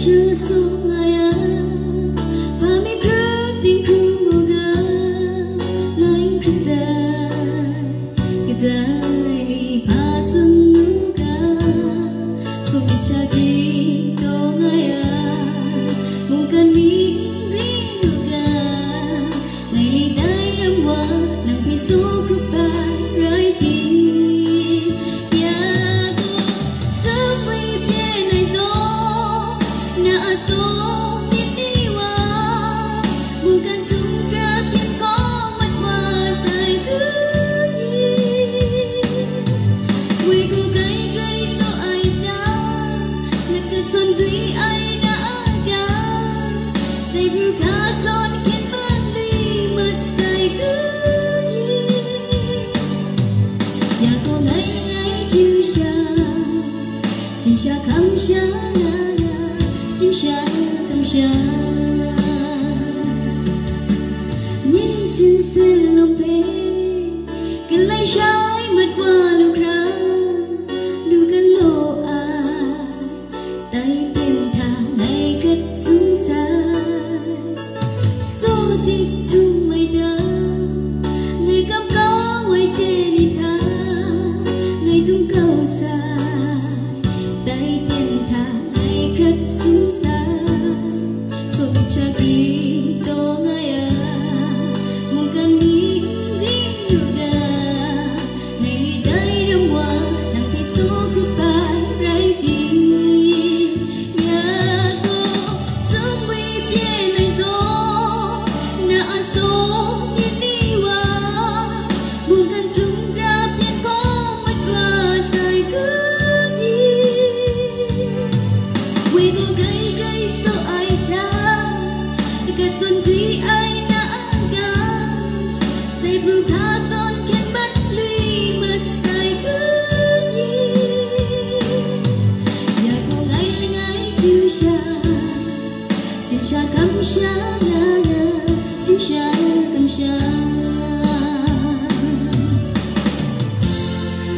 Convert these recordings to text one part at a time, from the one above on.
chưa sống ngày và mi cứ tình cứ mùa gà ngay cứ ta mi pa xuân ca so mi cha đi to ngày mong cần mi ri mùa gà ngày đi tới năm qua nắng phi số group ba rơi tim ya go sớm với phía này gió na so biết đi qua mong cần chung ra biển có mặt hoa dài cứ vui cô gây số ai ta là cứ xuân tuy ai đã gan dây bưu khá giòn khiến mất ly mất dài cứ nhà cô ngay chiều xa xin cha khăm xa xin cha khăm xa nhưng xin lòng bé cái lấy trái mất qua lúc ra lưu cái lô tay tiền thang ngày cất xuống xa số tích chung mây tơ ngày cam có ngoài tên đi tha ngày tung cầu xa tay tiền thang ngày cất xuống xa số bị cha đi to ngày mong cần đi ri được ngày đi tới năm qua nắng thì số group ba rơi tim ya go sớm với phía này gió na số biết đi qua buồn cần chung ra biết có mất hoa dài cứ vui cô gây số ai ta cái xuân thủy ai đã gan dây bưu khá giòn khiến bất ly mất dài cứ nhà cô ngay chiều xa xin cha cắm xa xin cha cắm xa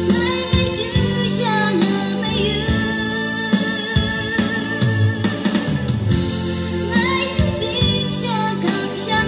ngay chiều xa mây yêu ngay chiều xin cha cắm xa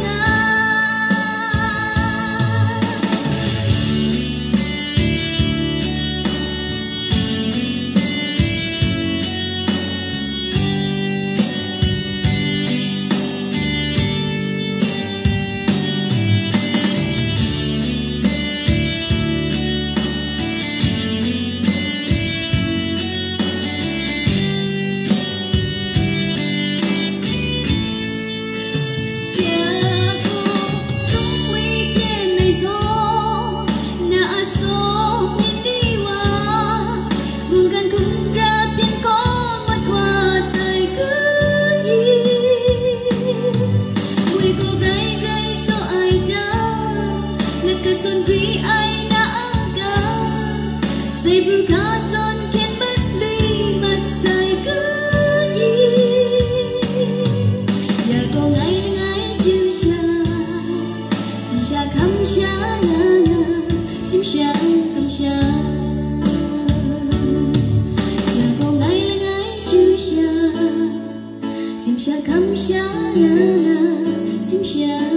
xuân thủy ai đã gan dây bưu khá giòn khiến bất ly mất dài cứ nhà cô ngay chiều xa xin cha khăm xa xin cha khăm xa nhà cô ngay chiều xa xin cha khăm xa xin cha